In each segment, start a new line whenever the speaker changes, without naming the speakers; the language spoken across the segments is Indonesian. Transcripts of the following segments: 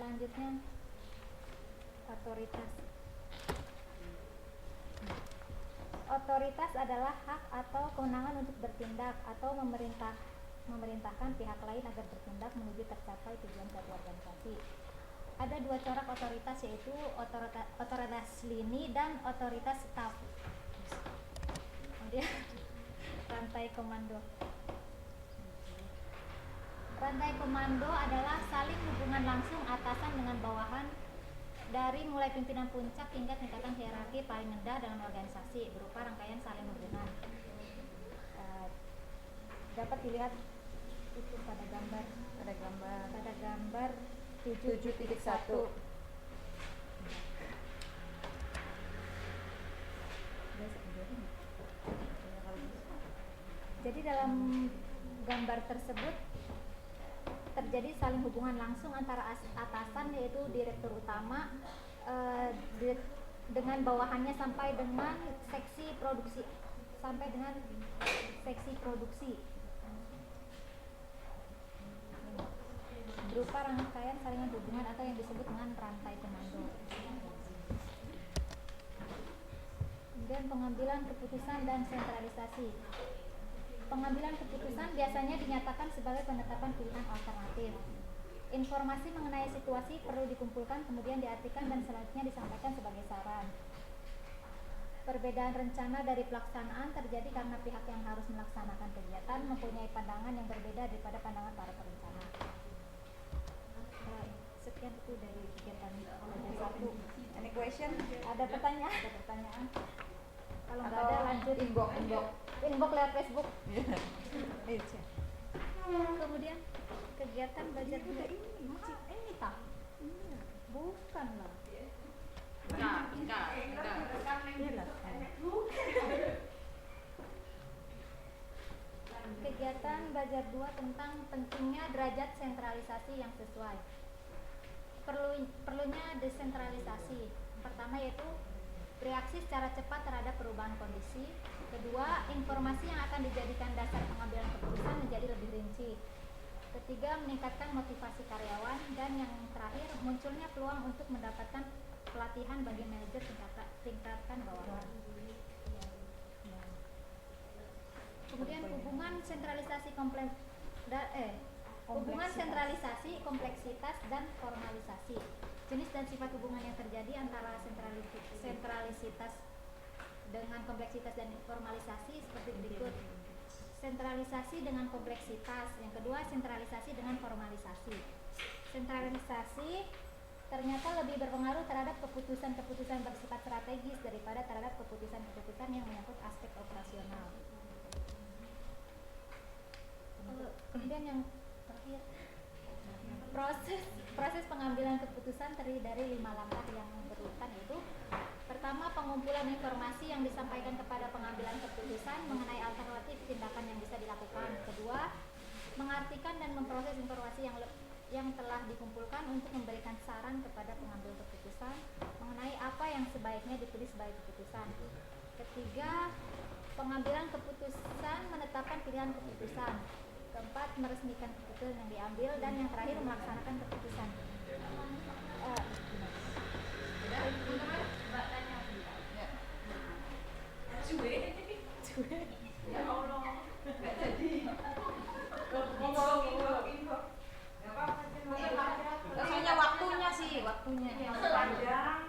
Selanjutnya otoritas. Otoritas adalah hak atau kewenangan untuk bertindak atau memerintahkan pihak lain agar bertindak menuju tercapai tujuan suatu organisasi. Ada dua corak otoritas, yaitu otoritas lini dan otoritas staf. Kemudian rantai komando. Rantai komando adalah saling hubungan langsung atasan dengan bawahan dari mulai pimpinan puncak hingga tingkatan hierarki paling rendah dalam organisasi berupa rangkaian saling hubungan. Dapat dilihat itu pada gambar 7.1. Jadi dalam gambar tersebut terjadi saling hubungan langsung antara atasan, yaitu direktur utama, dengan bawahannya sampai dengan seksi produksi berupa rangkaian saling hubungan atau yang disebut dengan rantai komando. Kemudian pengambilan keputusan dan sentralisasi. Pengambilan keputusan biasanya dinyatakan sebagai penetapan pilihan alternatif. Informasi mengenai situasi perlu dikumpulkan, kemudian diartikan dan selanjutnya disampaikan sebagai saran. Perbedaan rencana dari pelaksanaan terjadi karena pihak yang harus melaksanakan kegiatan mempunyai pandangan yang berbeda daripada pandangan para perencana. Sekian itu dari kegiatan pelajaran 1.
Any question?
Ada pertanyaan? Kalau nggak ada lanjut inbox lewat Facebook. Kemudian kegiatan belajar udah ini tak? Bukan lah. Enggak. Kegiatan belajar 2 tentang pentingnya derajat sentralisasi yang sesuai. Perlunya desentralisasi. Pertama yaitu reaksi secara cepat terhadap perubahan kondisi. Kedua, informasi yang akan dijadikan dasar pengambilan keputusan menjadi lebih rinci. Ketiga, meningkatkan motivasi karyawan. Dan yang terakhir, munculnya peluang untuk mendapatkan pelatihan bagi manajer tingkatan bawahan. Kemudian hubungan sentralisasi kompleksitas dan formalisasi. Jenis dan sifat hubungan yang terjadi antara sentralisitas dengan kompleksitas dan formalisasi seperti berikut. Sentralisasi dengan kompleksitas. Yang kedua, sentralisasi dengan formalisasi. Sentralisasi ternyata lebih berpengaruh terhadap keputusan-keputusan bersifat strategis daripada terhadap keputusan-keputusan yang menyangkut aspek operasional. Kemudian yang terakhir, proses pengambilan keputusan terdiri dari 5 langkah yang berurutan, yaitu pertama, pengumpulan informasi yang disampaikan kepada pengambilan keputusan mengenai alternatif tindakan yang bisa dilakukan. Kedua, mengartikan dan memproses informasi yang telah dikumpulkan untuk memberikan saran kepada pengambil keputusan mengenai apa yang sebaiknya dipilih sebagai keputusan. Ketiga, pengambilan keputusan menetapkan pilihan keputusan. Keempat, meresmikan keputusan yang diambil. Dan yang terakhir, melaksanakan keputusan.
Ya Allah, nggak jadi. Soalnya waktunya panjang.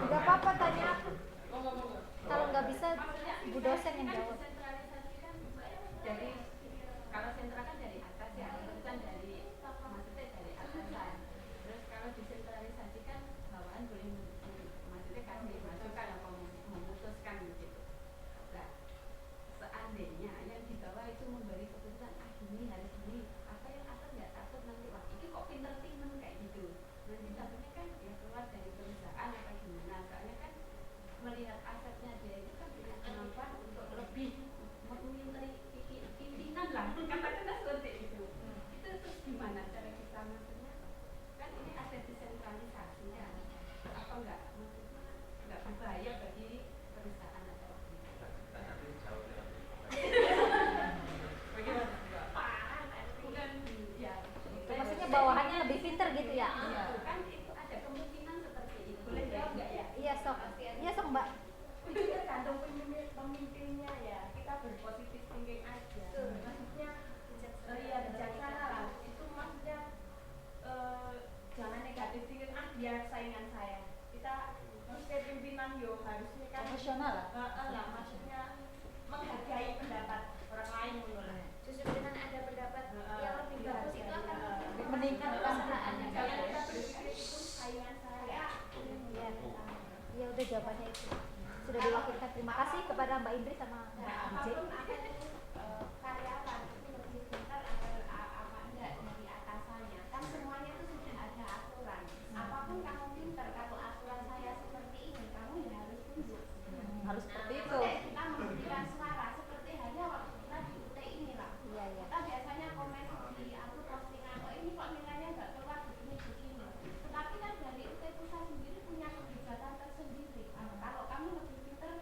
Gak apa-apa, tanya aku. Kalau nggak bisa, Bu dosen yang jawab.
Jadi kalau sentra kan dari atas ya, keputusan dari maksudnya dari atasan. Terus kalau desentralisasi kan bawahan boleh maksudnya kan
dia saingan saya. Kita maksudnya pimpinan yo harusnya kan
Profesional lah.
lah maksudnya menghargai pendapat orang lain menurut.
Justru dengan ada pendapat yang lebih bagus itu akan
Lebih meningkatkan
perusahaan.
Jangan kita berpikir itu saingan saya.
Iya, ya udah jawabannya itu sudah diwakilkan. Terima kasih kepada Mbak Indri sama Mbak
Nah,
Ije.
apapun akan karyawan itu lebih pintar apa enggak dari atasannya. Kan semuanya itu sudah ada aturan. Apapun kamu pintar, kalau aturan saya seperti ini, kamu ya harus tunduk.
Harus seperti itu.
Makanya kita memberikan suara seperti halnya waktu kita di UT inilah.
Iya, iya.
Kita biasanya komen di aku postingan kok ini kok nilainya nggak keluar begini. Tetapi kan dari UT pusat sendiri punya kebijakan tersendiri. Kalau kamu lebih pintar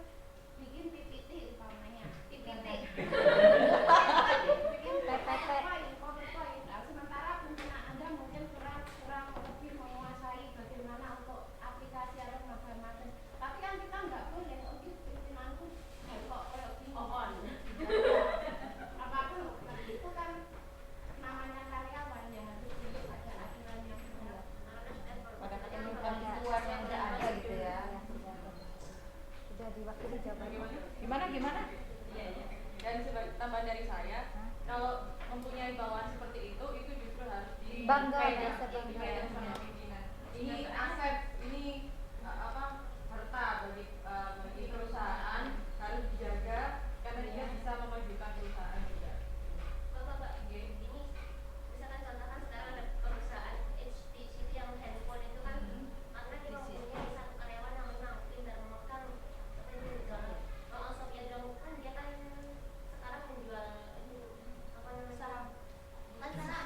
bikin PPT umpamanya, PPT, bikin PowerPoint. Nah, sementara pimpinan Anda mungkin kurang lebih menguasai bagaimana untuk aplikasi atau macam-macam. Tapi kan kita nggak boleh untuk pimpinanku kok kayak gini. Apapun itu kan namanya karyawan ya harus hidup ada aturan yang benar.
Pada ketentuan yang udah ada gitu ya.
Sudah diwakili jawabannya.
Gimana?
Iya, iya. Dan sebagai tambahan dari saya, kalau mempunyai bawahan seperti itu justru harus
Bangga ya,
dipegang
sebangga.
sama pimpinan. Ini aset, ini harta bagi perusahaan harus dijaga karena dia bisa memajukan perusahaan juga.
Bapak, ini misalkan contohkan sekarang ada perusahaan HTC yang handphone itu kan karena dia mempunyai satu karyawan yang memang pintar memegang apa itu jual Sophia Dong kan dia kan sekarang menjual ini apa namanya saham bukan saham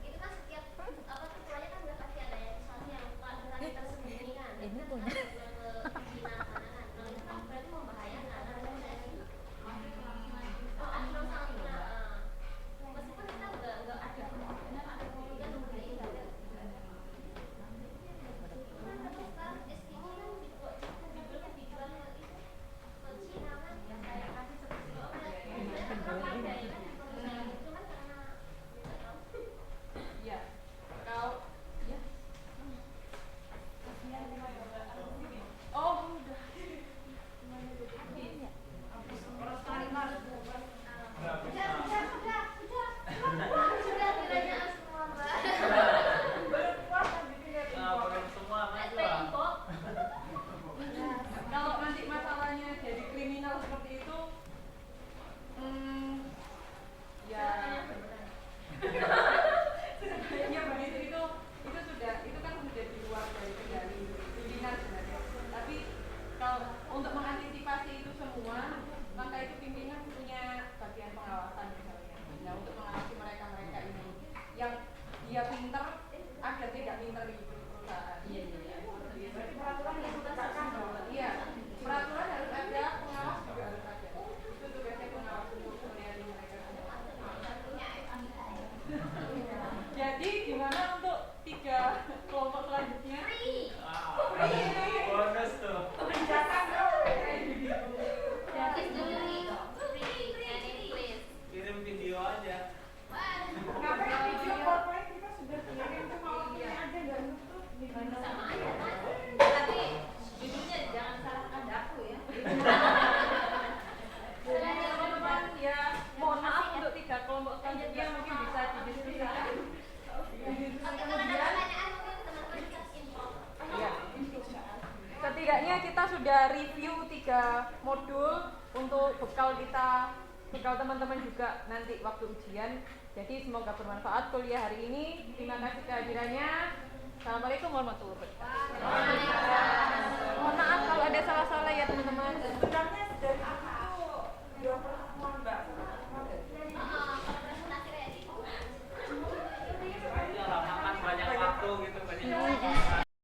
itu kan setiap apa ketuanya kan udah pasti ada yang misalnya yang berani tersembunyi kan
Ini
kan
punya.
harus jual ke Cina sana kan kalau itu kan berarti membahayakan karena saya Asnam Salina meskipun kita nggak ada kemudian membeli ibadah tapi sekarang STI kan dibuat judulnya dijual itu ke Cina kan ya saya kasih seperti itu kan ada ya kan perusahaan itu kan karena kita tahu
Iya. Kalau ya. Oh, udah.
sudah kiranya semua mbak SPI kok
Kalau nanti masalahnya jadi kriminal seperti itu, ya sebenarnya begitu itu kan sudah di luar dari kendali pimpinan sebenarnya. Tapi kalau untuk mengantisipasi itu semua, maka itu pimpinan punya bagian pengawasan misalnya. Nah, untuk mengawasi mereka ini yang dia pinter agar tidak pinter di perusahaan.
Berarti peraturan yang sudah disahkan.
Iya, peraturan harus ada, pengawas juga harus ada. Itu tugasnya pengawas untuk melayani mereka semua. Jadi gimana untuk 3 kelompok selanjutnya?
Bonus tuh.
Kebijakan
please do free and please
Kirim video aja.
ngapain video PowerPoint kita sudah kirim ke PowerPoint aja nggak nutup gimana?
sama aja kan
Tapi judulnya jangan salahkan aku ya.
Jadi teman-teman ya mohon maaf untuk 3 kelompok selanjutnya mungkin bisa didiskusikan.
atau kalau ada pertanyaan mungkin teman-teman bisa info
Iya. Setidaknya kita sudah review 3 modul untuk bekal teman-teman juga nanti waktu ujian. Jadi semoga bermanfaat kuliah hari ini. Terima kasih kehadirannya. Assalamualaikum warahmatullahi wabarakatuh.